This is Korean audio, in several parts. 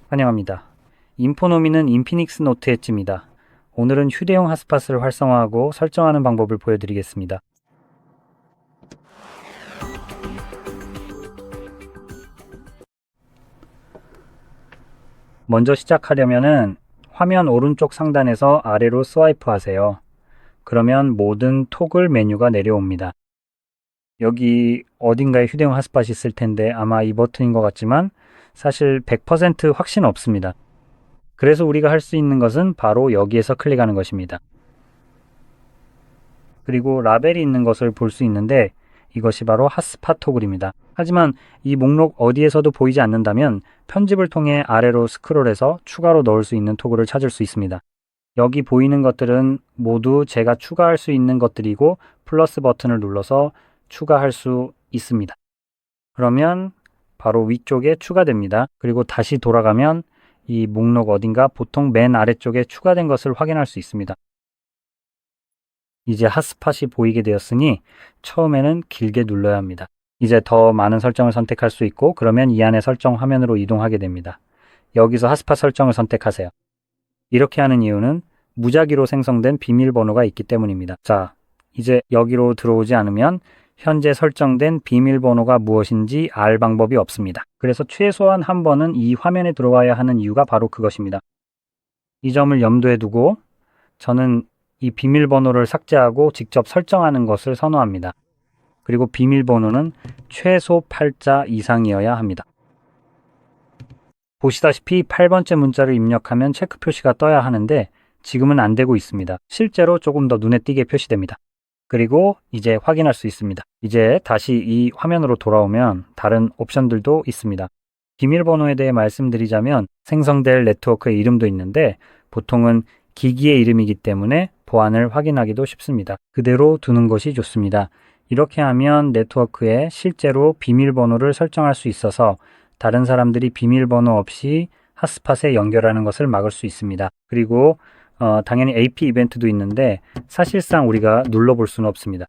환영합니다. 인포노미는 인피닉스 노트 엣지입니다. 오늘은 휴대용 핫스팟을 활성화하고 설정하는 방법을 보여드리겠습니다. 먼저 시작하려면 화면 오른쪽 상단에서 아래로 스와이프 하세요. 그러면 모든 토글 메뉴가 내려옵니다. 여기 어딘가에 휴대용 핫스팟이 있을 텐데 아마 이 버튼인 것 같지만 사실 100% 확신 없습니다. 그래서 우리가 할 수 있는 것은 바로 여기에서 클릭하는 것입니다. 그리고 라벨이 있는 것을 볼 수 있는데 이것이 바로 핫스팟 토글입니다. 하지만 이 목록 어디에서도 보이지 않는다면 편집을 통해 아래로 스크롤해서 추가로 넣을 수 있는 토글을 찾을 수 있습니다. 여기 보이는 것들은 모두 제가 추가할 수 있는 것들이고 플러스 버튼을 눌러서 추가할 수 있습니다. 그러면 바로 위쪽에 추가됩니다. 그리고 다시 돌아가면 이 목록 어딘가 보통 맨 아래쪽에 추가된 것을 확인할 수 있습니다. 이제 핫스팟이 보이게 되었으니 처음에는 길게 눌러야 합니다. 이제 더 많은 설정을 선택할 수 있고 그러면 이 안에 설정 화면으로 이동하게 됩니다. 여기서 핫스팟 설정을 선택하세요. 이렇게 하는 이유는 무작위로 생성된 비밀번호가 있기 때문입니다. 자, 이제 여기로 들어오지 않으면 현재 설정된 비밀번호가 무엇인지 알 방법이 없습니다. 그래서 최소한 한 번은 이 화면에 들어와야 하는 이유가 바로 그것입니다. 이 점을 염두에 두고 저는 이 비밀번호를 삭제하고 직접 설정하는 것을 선호합니다. 그리고 비밀번호는 최소 8자 이상이어야 합니다. 보시다시피 8번째 문자를 입력하면 체크 표시가 떠야 하는데 지금은 안 되고 있습니다. 실제로 조금 더 눈에 띄게 표시됩니다. 그리고 이제 확인할 수 있습니다. 이제 다시 이 화면으로 돌아오면 다른 옵션들도 있습니다. 비밀번호에 대해 말씀드리자면 생성될 네트워크의 이름도 있는데 보통은 기기의 이름이기 때문에 보안을 확인하기도 쉽습니다. 그대로 두는 것이 좋습니다. 이렇게 하면 네트워크에 실제로 비밀번호를 설정할 수 있어서 다른 사람들이 비밀번호 없이 핫스팟에 연결하는 것을 막을 수 있습니다. 그리고 당연히 AP 이벤트도 있는데 사실상 우리가 눌러볼 수는 없습니다.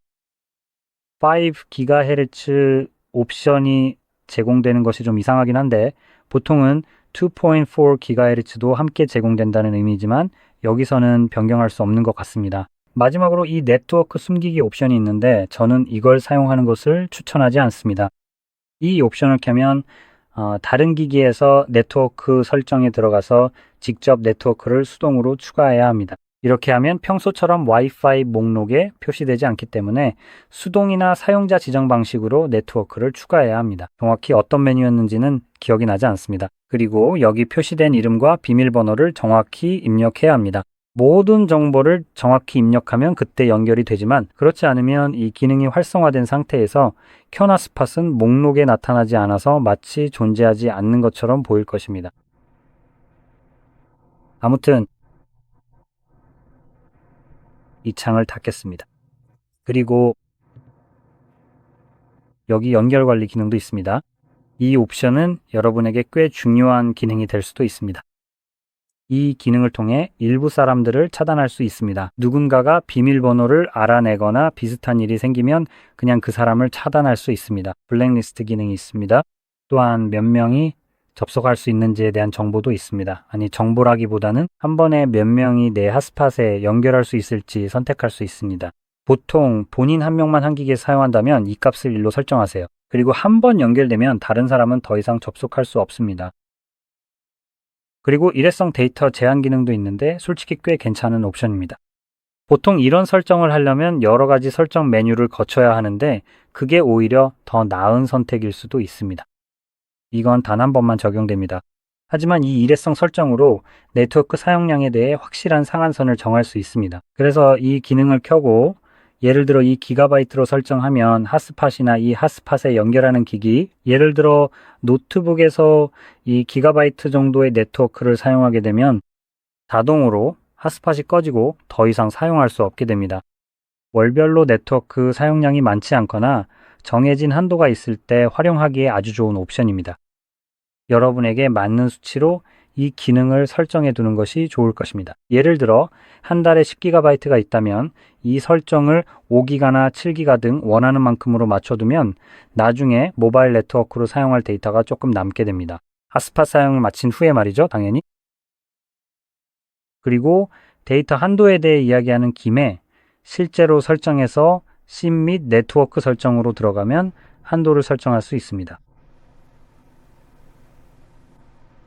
5GHz 옵션이 제공되는 것이 좀 이상하긴 한데 보통은 2.4GHz도 함께 제공된다는 의미지만 여기서는 변경할 수 없는 것 같습니다. 마지막으로 이 네트워크 숨기기 옵션이 있는데 저는 이걸 사용하는 것을 추천하지 않습니다. 이 옵션을 켜면 다른 기기에서 네트워크 설정에 들어가서 직접 네트워크를 수동으로 추가해야 합니다. 이렇게 하면 평소처럼 와이파이 목록에 표시되지 않기 때문에 수동이나 사용자 지정 방식으로 네트워크를 추가해야 합니다. 정확히 어떤 메뉴였는지는 기억이 나지 않습니다. 그리고 여기 표시된 이름과 비밀번호를 정확히 입력해야 합니다. 모든 정보를 정확히 입력하면 그때 연결이 되지만 그렇지 않으면 이 기능이 활성화된 상태에서 켠 핫스팟은 목록에 나타나지 않아서 마치 존재하지 않는 것처럼 보일 것입니다. 아무튼 이 창을 닫겠습니다. 그리고 여기 연결 관리 기능도 있습니다. 이 옵션은 여러분에게 꽤 중요한 기능이 될 수도 있습니다. 이 기능을 통해 일부 사람들을 차단할 수 있습니다. 누군가가 비밀번호를 알아내거나 비슷한 일이 생기면 그냥 그 사람을 차단할 수 있습니다. 블랙리스트 기능이 있습니다. 또한 몇 명이 접속할 수 있는지에 대한 정보도 있습니다. 아니, 정보라기보다는 한 번에 몇 명이 내 핫스팟에 연결할 수 있을지 선택할 수 있습니다. 보통 본인 한 명만 한 기기에 사용한다면 이 값을 1로 설정하세요. 그리고 한 번 연결되면 다른 사람은 더 이상 접속할 수 없습니다. 그리고 일회성 데이터 제한 기능도 있는데 솔직히 꽤 괜찮은 옵션입니다. 보통 이런 설정을 하려면 여러 가지 설정 메뉴를 거쳐야 하는데 그게 오히려 더 나은 선택일 수도 있습니다. 이건 단 한 번만 적용됩니다. 하지만 이 일회성 설정으로 네트워크 사용량에 대해 확실한 상한선을 정할 수 있습니다. 그래서 이 기능을 켜고 예를 들어 이 기가바이트로 설정하면 핫스팟이나 이 핫스팟에 연결하는 기기, 예를 들어 노트북에서 이 기가바이트 정도의 네트워크를 사용하게 되면 자동으로 핫스팟이 꺼지고 더 이상 사용할 수 없게 됩니다. 월별로 네트워크 사용량이 많지 않거나 정해진 한도가 있을 때 활용하기에 아주 좋은 옵션입니다. 여러분에게 맞는 수치로 이 기능을 설정해 두는 것이 좋을 것입니다. 예를 들어 한 달에 10GB가 있다면 이 설정을 5기가나 7기가 등 원하는 만큼으로 맞춰두면 나중에 모바일 네트워크로 사용할 데이터가 조금 남게 됩니다. 핫스팟 사용을 마친 후에 말이죠, 당연히. 그리고 데이터 한도에 대해 이야기하는 김에 실제로 설정해서 심 및 네트워크 설정으로 들어가면 한도를 설정할 수 있습니다.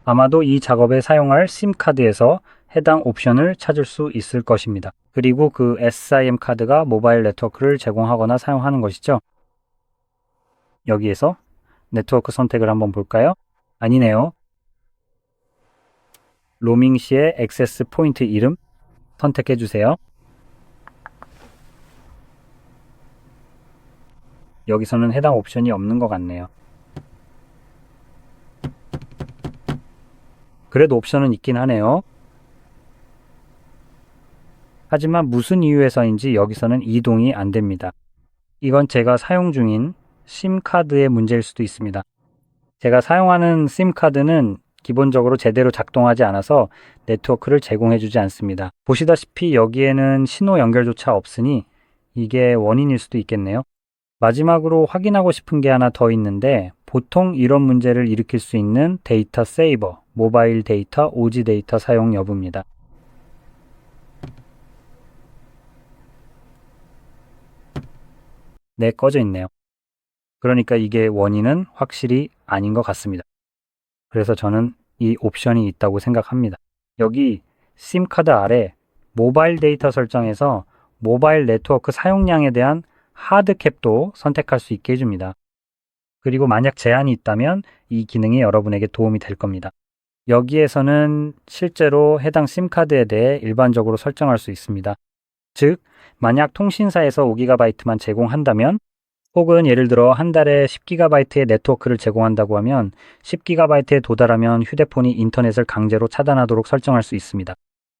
아마도 이 작업에 사용할 심카드에서 해당 옵션을 찾을 수 있을 것입니다. 그리고 그 SIM 카드가 모바일 네트워크를 제공하거나 사용하는 것이죠. 여기에서 네트워크 선택을 한번 볼까요? 아니네요. 로밍 시의 액세스 포인트 이름 선택해 주세요. 여기서는 해당 옵션이 없는 것 같네요. 그래도 옵션은 있긴 하네요. 하지만 무슨 이유에서인지 여기서는 이동이 안 됩니다. 이건 제가 사용 중인 심카드의 문제일 수도 있습니다. 제가 사용하는 심카드는 기본적으로 제대로 작동하지 않아서 네트워크를 제공해주지 않습니다. 보시다시피 여기에는 신호 연결조차 없으니 이게 원인일 수도 있겠네요. 마지막으로 확인하고 싶은 게 하나 더 있는데 보통 이런 문제를 일으킬 수 있는 데이터 세이버, 모바일 데이터, 오지 데이터 사용 여부입니다. 네, 꺼져 있네요. 그러니까 이게 원인은 확실히 아닌 것 같습니다. 그래서 저는 이 옵션이 있다고 생각합니다. 여기 심카드 아래 모바일 데이터 설정에서 모바일 네트워크 사용량에 대한 하드캡도 선택할 수 있게 해줍니다. 그리고 만약 제한이 있다면 이 기능이 여러분에게 도움이 될 겁니다. 여기에서는 실제로 해당 심카드에 대해 일반적으로 설정할 수 있습니다. 즉, 만약 통신사에서 5GB만 제공한다면 혹은 예를 들어 한 달에 10GB의 네트워크를 제공한다고 하면 10GB에 도달하면 휴대폰이 인터넷을 강제로 차단하도록 설정할 수 있습니다.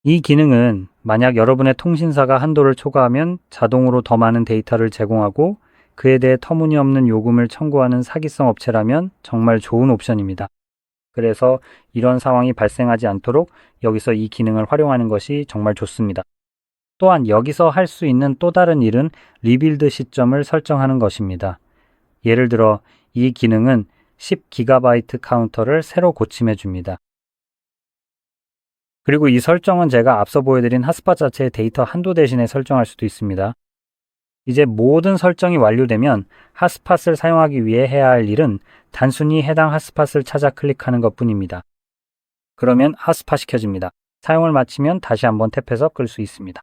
이 기능은 만약 여러분의 통신사가 한도를 초과하면 자동으로 더 많은 데이터를 제공하고 그에 대해 터무니없는 요금을 청구하는 사기성 업체라면 정말 좋은 옵션입니다. 그래서 이런 상황이 발생하지 않도록 여기서 이 기능을 활용하는 것이 정말 좋습니다. 또한 여기서 할 수 있는 또 다른 일은 리빌드 시점을 설정하는 것입니다. 예를 들어 이 기능은 10GB 카운터를 새로 고침해 줍니다. 그리고 이 설정은 제가 앞서 보여드린 핫스팟 자체의 데이터 한도 대신에 설정할 수도 있습니다. 이제 모든 설정이 완료되면 핫스팟을 사용하기 위해 해야 할 일은 단순히 해당 핫스팟을 찾아 클릭하는 것뿐입니다. 그러면 핫스팟이 켜집니다. 사용을 마치면 다시 한번 탭해서 끌 수 있습니다.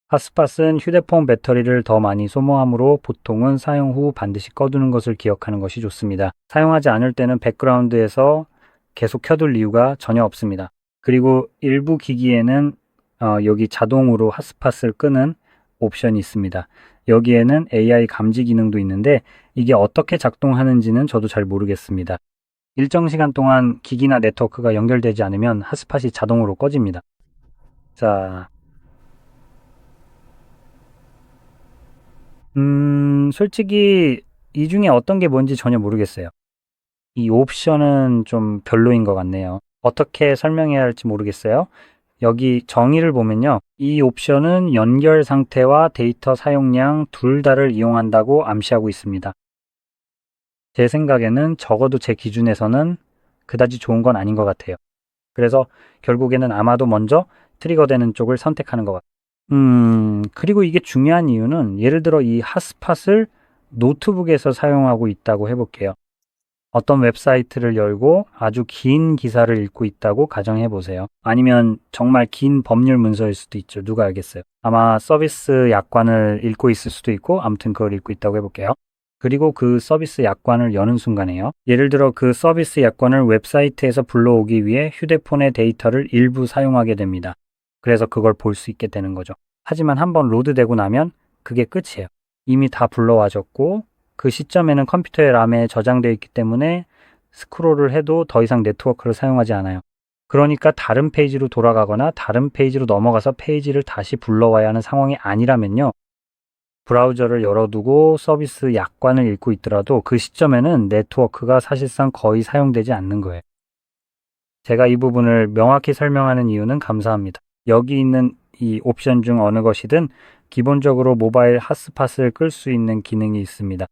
핫스팟은 휴대폰 배터리를 더 많이 소모하므로 보통은 사용 후 반드시 꺼두는 것을 기억하는 것이 좋습니다. 사용하지 않을 때는 백그라운드에서 계속 켜둘 이유가 전혀 없습니다. 그리고 일부 기기에는 여기 자동으로 핫스팟을 끄는 옵션이 있습니다. 여기에는 AI 감지 기능도 있는데 이게 어떻게 작동하는지는 저도 잘 모르겠습니다. 일정 시간 동안 기기나 네트워크가 연결되지 않으면 핫스팟이 자동으로 꺼집니다. 자, 솔직히 이 중에 어떤 게 뭔지 전혀 모르겠어요. 이 옵션은 좀 별로인 것 같네요. 어떻게 설명해야 할지 모르겠어요. 여기 정의를 보면요. 이 옵션은 연결 상태와 데이터 사용량 둘 다를 이용한다고 암시하고 있습니다. 제 생각에는 적어도 제 기준에서는 그다지 좋은 건 아닌 것 같아요. 그래서 결국에는 아마도 먼저 트리거되는 쪽을 선택하는 것 같아요. 그리고 이게 중요한 이유는 예를 들어 이 핫스팟을 노트북에서 사용하고 있다고 해볼게요. 어떤 웹사이트를 열고 아주 긴 기사를 읽고 있다고 가정해 보세요. 아니면 정말 긴 법률 문서일 수도 있죠. 누가 알겠어요. 아마 서비스 약관을 읽고 있을 수도 있고 아무튼 그걸 읽고 있다고 해볼게요. 그리고 그 서비스 약관을 여는 순간에요. 예를 들어 그 서비스 약관을 웹사이트에서 불러오기 위해 휴대폰의 데이터를 일부 사용하게 됩니다. 그래서 그걸 볼 수 있게 되는 거죠. 하지만 한번 로드되고 나면 그게 끝이에요. 이미 다 불러와졌고 그 시점에는 컴퓨터의 람에 저장되어 있기 때문에 스크롤을 해도 더 이상 네트워크를 사용하지 않아요. 그러니까 다른 페이지로 돌아가거나 다른 페이지로 넘어가서 페이지를 다시 불러와야 하는 상황이 아니라면요. 브라우저를 열어두고 서비스 약관을 읽고 있더라도 그 시점에는 네트워크가 사실상 거의 사용되지 않는 거예요. 제가 이 부분을 명확히 설명하는 이유는 감사합니다. 여기 있는 이 옵션 중 어느 것이든 기본적으로 모바일 핫스팟을 끌 수 있는 기능이 있습니다.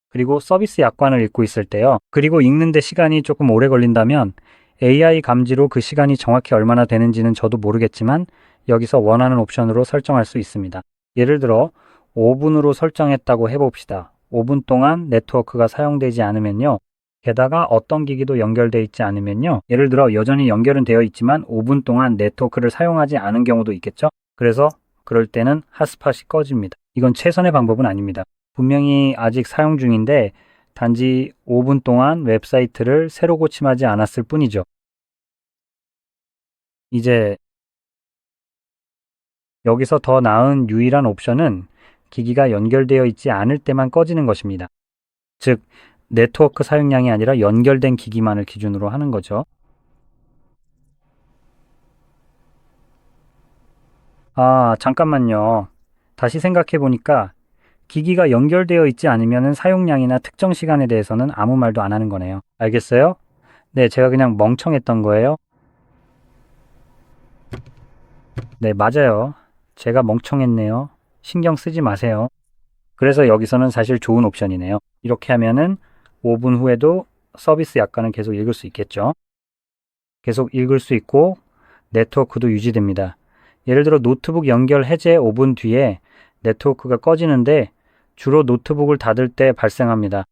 그리고 서비스 약관을 읽고 있을 때요. 그리고 읽는데 시간이 조금 오래 걸린다면 AI 감지로 그 시간이 정확히 얼마나 되는지는 저도 모르겠지만 여기서 원하는 옵션으로 설정할 수 있습니다. 예를 들어 5분으로 설정했다고 해봅시다. 5분 동안 네트워크가 사용되지 않으면요. 게다가 어떤 기기도 연결되어 있지 않으면요. 예를 들어 여전히 연결은 되어 있지만 5분 동안 네트워크를 사용하지 않은 경우도 있겠죠. 그래서 그럴 때는 핫스팟이 꺼집니다. 이건 최선의 방법은 아닙니다. 분명히 아직 사용 중인데 단지 5분 동안 웹사이트를 새로 고침하지 않았을 뿐이죠. 이제 여기서 더 나은 유일한 옵션은 기기가 연결되어 있지 않을 때만 꺼지는 것입니다. 즉, 네트워크 사용량이 아니라 연결된 기기만을 기준으로 하는 거죠. 아, 잠깐만요. 다시 생각해 보니까 기기가 연결되어 있지 않으면 사용량이나 특정 시간에 대해서는 아무 말도 안 하는 거네요. 알겠어요? 네, 제가 그냥 멍청했던 거예요. 네, 맞아요. 제가 멍청했네요. 신경 쓰지 마세요. 그래서 여기서는 사실 좋은 옵션이네요. 이렇게 하면은 5분 후에도 서비스 약관은 계속 읽을 수 있겠죠. 계속 읽을 수 있고 네트워크도 유지됩니다. 예를 들어 노트북 연결 해제 5분 뒤에 네트워크가 꺼지는데 주로 노트북을 닫을 때 발생합니다.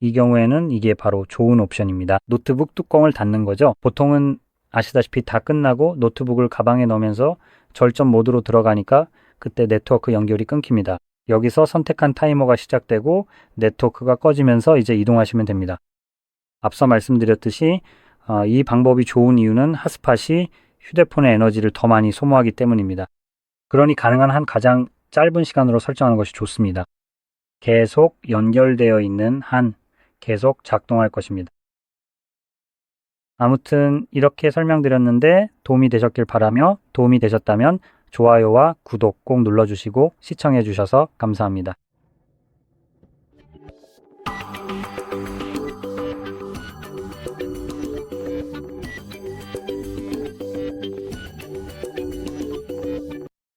이 경우에는 이게 바로 좋은 옵션입니다. 노트북 뚜껑을 닫는 거죠. 보통은 아시다시피 다 끝나고 노트북을 가방에 넣으면서 절전 모드로 들어가니까 그때 네트워크 연결이 끊깁니다. 여기서 선택한 타이머가 시작되고 네트워크가 꺼지면서 이제 이동하시면 됩니다. 앞서 말씀드렸듯이 이 방법이 좋은 이유는 핫스팟이 휴대폰의 에너지를 더 많이 소모하기 때문입니다. 그러니 가능한 한 가장 짧은 시간으로 설정하는 것이 좋습니다. 계속 연결되어 있는 한 계속 작동할 것입니다. 아무튼 이렇게 설명드렸는데 도움이 되셨길 바라며 도움이 되셨다면 좋아요와 구독 꼭 눌러주시고 시청해 주셔서 감사합니다.